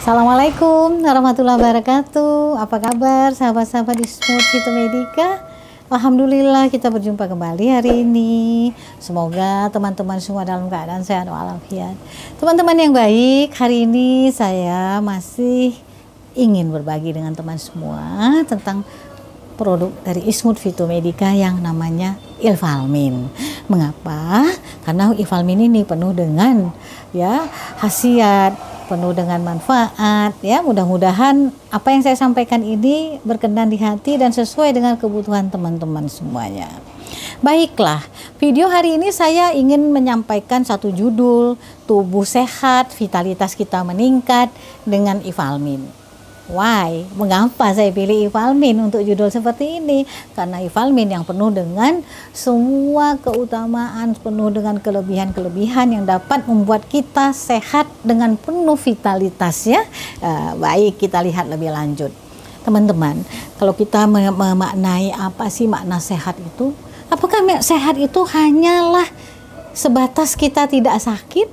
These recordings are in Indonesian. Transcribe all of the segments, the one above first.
Assalamualaikum warahmatullahi wabarakatuh. Apa kabar sahabat-sahabat di Smooth Fito Medica? Alhamdulillah kita berjumpa kembali hari ini. Semoga teman-teman semua dalam keadaan sehat walafiat. Teman-teman yang baik, hari ini saya masih ingin berbagi dengan teman semua tentang produk dari Smooth Fito Medica yang namanya Ilvalmin. Mengapa? Karena Ilvalmin ini penuh dengan khasiat, penuh dengan manfaat ya. Mudah-mudahan apa yang saya sampaikan ini berkenan di hati dan sesuai dengan kebutuhan teman-teman semuanya. Baiklah, video hari ini saya ingin menyampaikan satu judul, tubuh sehat, vitalitas kita meningkat dengan Ilvalmin. Why? Mengapa saya pilih Ilvalmin untuk judul seperti ini? Karena Ilvalmin yang penuh dengan semua keutamaan, penuh dengan kelebihan-kelebihan yang dapat membuat kita sehat dengan penuh vitalitas ya. Baik, kita lihat lebih lanjut. Teman-teman, kalau kita memaknai apa sih makna sehat itu? Apakah sehat itu hanyalah sebatas kita tidak sakit?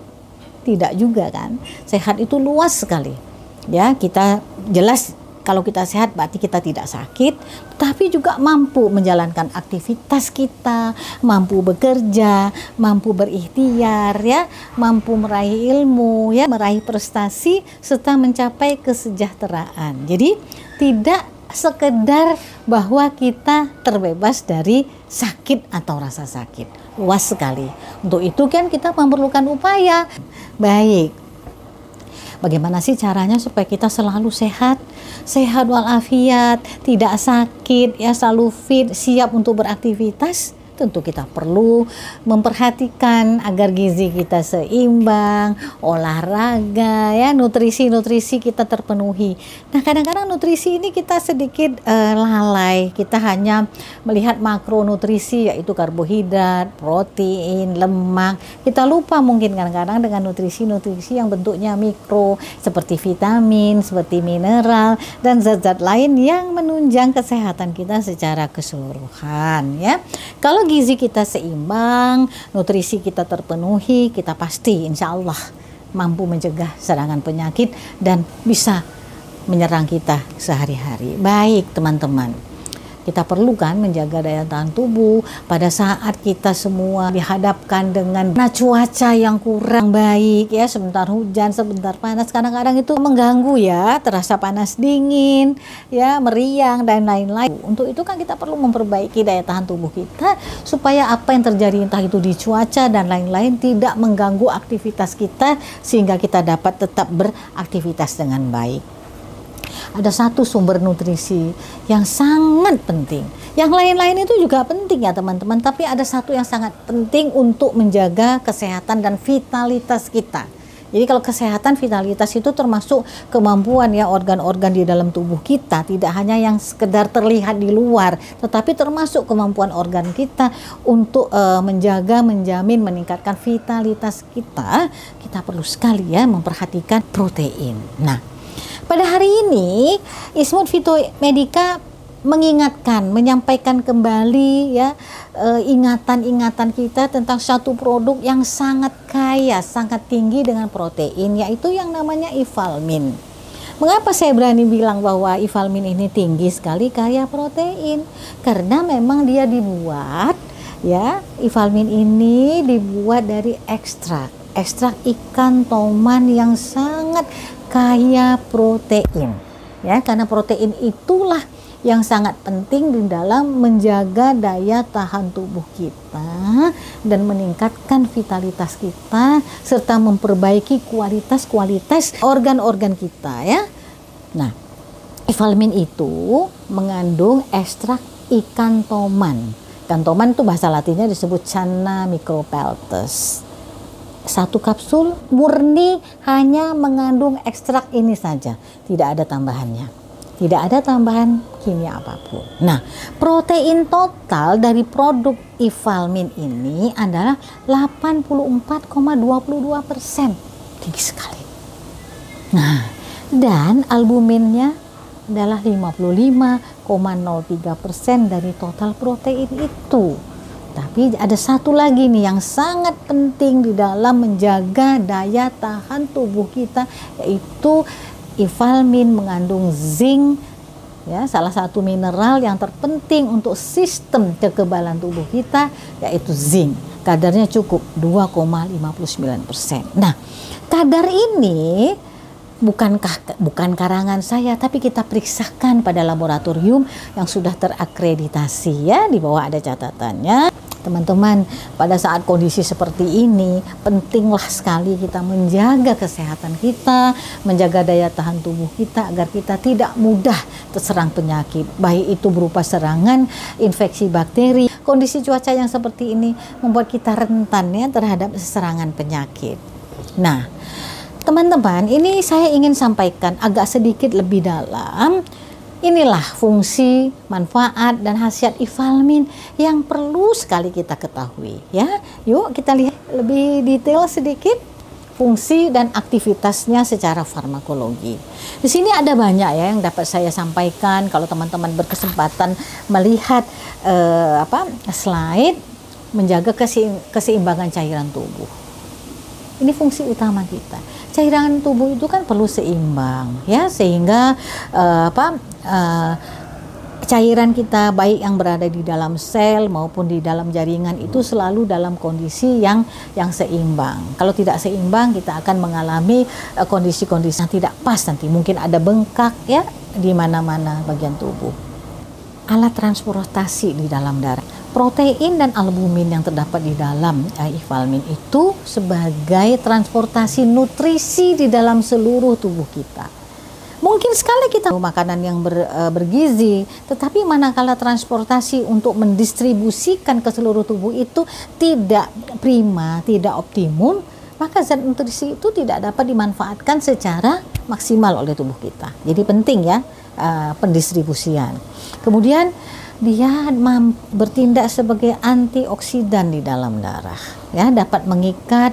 Tidak juga kan? Sehat itu luas sekali. Ya, kita jelas kalau kita sehat berarti kita tidak sakit, tapi juga mampu menjalankan aktivitas kita, mampu bekerja, mampu berikhtiar ya, mampu meraih ilmu ya, meraih prestasi serta mencapai kesejahteraan. Jadi tidak sekedar bahwa kita terbebas dari sakit atau rasa sakit. Luas sekali. Untuk itu kan kita memerlukan upaya. Baik. Bagaimana sih caranya supaya kita selalu sehat walafiat, tidak sakit, ya selalu fit, siap untuk beraktivitas? Tentu kita perlu memperhatikan agar gizi kita seimbang, olahraga, ya nutrisi kita terpenuhi. Nah, kadang-kadang nutrisi ini kita sedikit lalai. Kita hanya melihat makronutrisi yaitu karbohidrat, protein, lemak. Kita lupa mungkin kadang-kadang dengan nutrisi-nutrisi yang bentuknya mikro seperti vitamin, seperti mineral dan zat-zat lain yang menunjang kesehatan kita secara keseluruhan ya. Kalau gizi kita seimbang, nutrisi kita terpenuhi, kita pasti insya Allah mampu mencegah serangan penyakit dan bisa menyerang kita sehari-hari. Baik teman-teman, kita perlu kan menjaga daya tahan tubuh pada saat kita semua dihadapkan dengan cuaca yang kurang baik ya, sebentar hujan, sebentar panas, kadang-kadang itu mengganggu ya, terasa panas dingin ya, meriang dan lain-lain. Untuk itu kan kita perlu memperbaiki daya tahan tubuh kita supaya apa yang terjadi entah itu di cuaca dan lain-lain tidak mengganggu aktivitas kita sehingga kita dapat tetap beraktivitas dengan baik. Ada satu sumber nutrisi yang sangat penting. Yang lain-lain itu juga penting ya teman-teman, tapi ada satu yang sangat penting untuk menjaga kesehatan dan vitalitas kita. Jadi kalau kesehatan, vitalitas itu termasuk kemampuan ya organ-organ di dalam tubuh kita, tidak hanya yang sekedar terlihat di luar, tetapi termasuk kemampuan organ kita untuk menjaga, menjamin, meningkatkan vitalitas kita. Kita perlu sekali ya memperhatikan protein. Nah, pada hari ini Smooth Fito Medica menyampaikan kembali ya ingatan-ingatan kita tentang satu produk yang sangat kaya, sangat tinggi dengan protein, yaitu yang namanya Ilvalmin. Mengapa saya berani bilang bahwa Ilvalmin ini tinggi sekali kaya protein? Karena memang dia dibuat ya, Ilvalmin ini dibuat dari ekstrak ikan toman yang sangat kaya protein ya, karena protein itulah yang sangat penting di dalam menjaga daya tahan tubuh kita dan meningkatkan vitalitas kita serta memperbaiki kualitas organ-organ kita ya. Nah, Ilvalmin itu mengandung ekstrak ikan toman. Ikan toman itu bahasa latinnya disebut Channa micropeltis. Satu kapsul murni hanya mengandung ekstrak ini saja, tidak ada tambahannya, tidak ada tambahan kimia apapun. Nah, protein total dari produk Ilvalmin ini adalah 84,22%, tinggi sekali. Nah, dan albuminnya adalah 55,03% dari total protein itu. Tapi ada satu lagi nih yang sangat penting di dalam menjaga daya tahan tubuh kita, yaitu Ifalmin mengandung zinc, ya, salah satu mineral yang terpenting untuk sistem kekebalan tubuh kita yaitu zinc. Kadarnya cukup 2,59%. Nah, kadar ini bukan karangan saya, tapi kita periksakan pada laboratorium yang sudah terakreditasi, ya, di bawah ada catatannya. Teman-teman, pada saat kondisi seperti ini, pentinglah sekali kita menjaga kesehatan kita, menjaga daya tahan tubuh kita agar kita tidak mudah terserang penyakit, baik itu berupa serangan infeksi bakteri. Kondisi cuaca yang seperti ini membuat kita rentan, ya, terhadap serangan penyakit. Nah, teman-teman, ini saya ingin sampaikan agak sedikit lebih dalam. Inilah fungsi, manfaat, dan khasiat Ifalmin yang perlu sekali kita ketahui, ya. Yuk kita lihat lebih detail sedikit fungsi dan aktivitasnya secara farmakologi. Di sini ada banyak, ya, yang dapat saya sampaikan. Kalau teman-teman berkesempatan melihat slide menjaga keseimbangan cairan tubuh. Ini fungsi utama kita. Cairan tubuh itu kan perlu seimbang, ya, sehingga cairan kita baik yang berada di dalam sel maupun di dalam jaringan itu selalu dalam kondisi yang seimbang. Kalau tidak seimbang, kita akan mengalami kondisi-kondisi yang tidak pas nanti. Mungkin ada bengkak, ya, di mana-mana bagian tubuh. Alat transportasi di dalam darah. Protein dan albumin yang terdapat di dalam Ifalmin itu sebagai transportasi nutrisi di dalam seluruh tubuh kita. Mungkin sekali kita makanan yang bergizi, tetapi manakala transportasi untuk mendistribusikan ke seluruh tubuh itu tidak prima, tidak optimum, maka zat nutrisi itu tidak dapat dimanfaatkan secara maksimal oleh tubuh kita. Jadi penting, ya, pendistribusian. Kemudian dia bertindak sebagai antioksidan di dalam darah, ya, dapat mengikat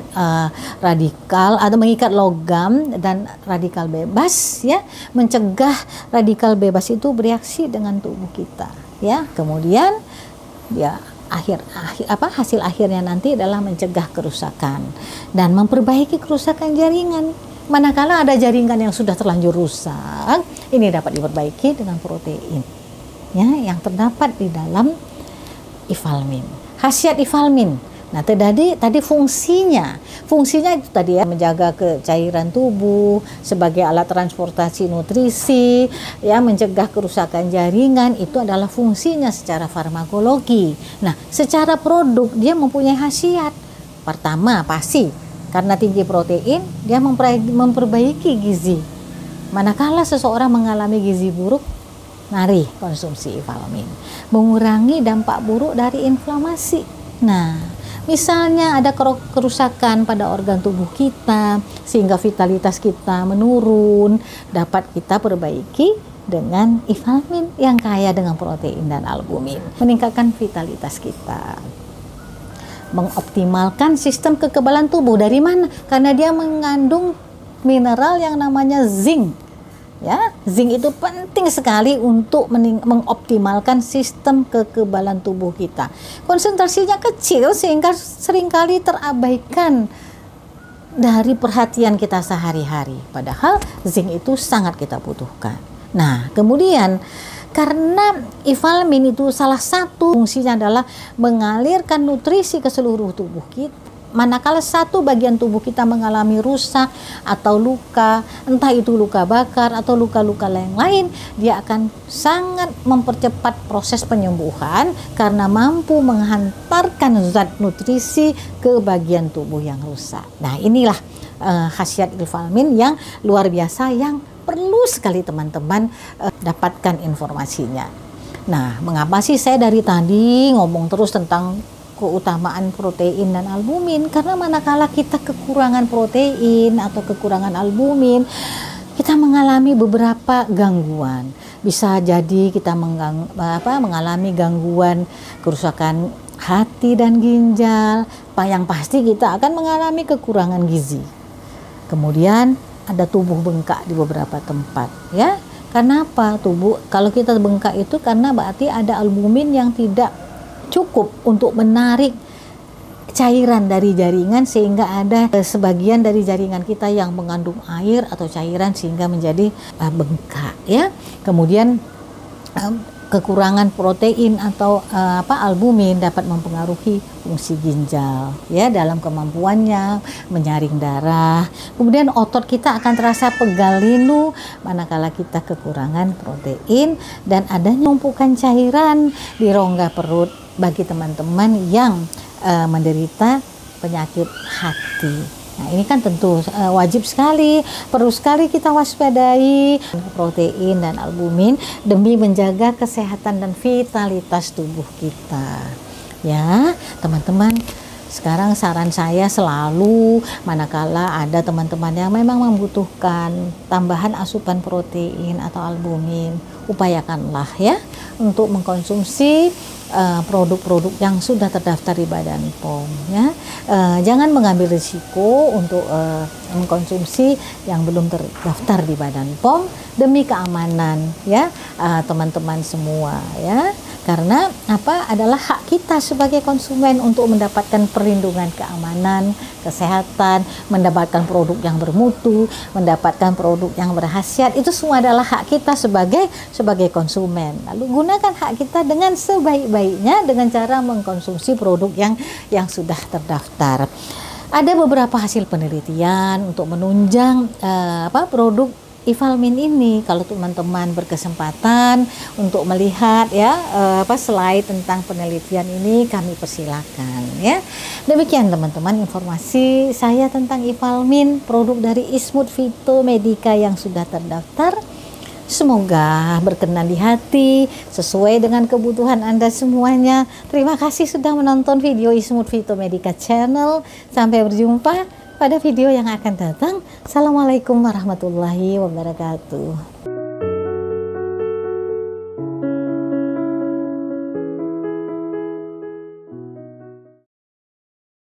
radikal atau mengikat logam dan radikal bebas, ya, mencegah radikal bebas itu bereaksi dengan tubuh kita, ya. Kemudian ya hasil akhirnya nanti adalah mencegah kerusakan dan memperbaiki kerusakan jaringan. Manakala ada jaringan yang sudah terlanjur rusak, ini dapat diperbaiki dengan protein, ya, yang terdapat di dalam Ifalmin. Khasiat Ifalmin. Nah, tadi fungsinya itu tadi, ya, menjaga cairan tubuh sebagai alat transportasi nutrisi, ya, mencegah kerusakan jaringan, itu adalah fungsinya secara farmakologi. Nah, secara produk dia mempunyai khasiat. Pertama, pasti karena tinggi protein, dia memperbaiki gizi. Manakala seseorang mengalami gizi buruk, mari konsumsi Ifalmin. Mengurangi dampak buruk dari inflamasi. Nah, misalnya ada kerusakan pada organ tubuh kita sehingga vitalitas kita menurun, dapat kita perbaiki dengan Ifalmin yang kaya dengan protein dan albumin. Meningkatkan vitalitas kita. Mengoptimalkan sistem kekebalan tubuh. Dari mana? Karena dia mengandung mineral yang namanya zinc. Ya, zinc itu penting sekali untuk mengoptimalkan sistem kekebalan tubuh kita. Konsentrasinya kecil sehingga seringkali terabaikan dari perhatian kita sehari-hari. Padahal zinc itu sangat kita butuhkan. Nah, kemudian karena Ifalmin itu salah satu fungsinya adalah mengalirkan nutrisi ke seluruh tubuh kita. Manakala satu bagian tubuh kita mengalami rusak atau luka, entah itu luka bakar atau luka-luka lain, dia akan sangat mempercepat proses penyembuhan karena mampu menghantarkan zat nutrisi ke bagian tubuh yang rusak. Nah, inilah khasiat Ifalmin yang luar biasa yang perlu sekali teman-teman dapatkan informasinya. Nah, mengapa sih saya dari tadi ngomong terus tentang keutamaan protein dan albumin? Karena manakala kita kekurangan protein atau kekurangan albumin, kita mengalami beberapa gangguan. Bisa jadi kita mengalami gangguan kerusakan hati dan ginjal. Yang pasti kita akan mengalami kekurangan gizi. Kemudian ada tubuh bengkak di beberapa tempat, ya. Kenapa kalau kita bengkak itu karena berarti ada albumin yang tidak cukup untuk menarik cairan dari jaringan, sehingga ada sebagian dari jaringan kita yang mengandung air atau cairan sehingga menjadi bengkak ya. Kemudian kekurangan protein atau albumin dapat mempengaruhi fungsi ginjal ya dalam kemampuannya menyaring darah. Kemudian otot kita akan terasa pegal linu manakala kita kekurangan protein, dan adanya tumpukan cairan di rongga perut bagi teman-teman yang menderita penyakit hati. Nah, ini kan tentu wajib sekali, perlu sekali kita waspadai protein dan albumin demi menjaga kesehatan dan vitalitas tubuh kita. Ya, teman-teman, sekarang saran saya selalu manakala ada teman-teman yang memang membutuhkan tambahan asupan protein atau albumin, upayakanlah ya untuk mengkonsumsi produk-produk yang sudah terdaftar di Badan POM ya. Jangan mengambil risiko untuk mengkonsumsi yang belum terdaftar di Badan POM demi keamanan ya teman-teman semua ya. Karena adalah hak kita sebagai konsumen untuk mendapatkan perlindungan keamanan, kesehatan, mendapatkan produk yang bermutu, mendapatkan produk yang berkhasiat. Itu semua adalah hak kita sebagai konsumen. Lalu gunakan hak kita dengan sebaik-baiknya dengan cara mengkonsumsi produk yang sudah terdaftar. Ada beberapa hasil penelitian untuk menunjang produk Ivalmin ini. Kalau teman-teman berkesempatan untuk melihat ya slide tentang penelitian ini, kami persilakan ya. Demikian teman-teman informasi saya tentang Ivalmin, produk dari Ismut Phytomedica yang sudah terdaftar. Semoga berkenan di hati, sesuai dengan kebutuhan Anda semuanya. Terima kasih sudah menonton video Ismut Phytomedica Channel. Sampai berjumpa pada video yang akan datang. Assalamualaikum warahmatullahi wabarakatuh.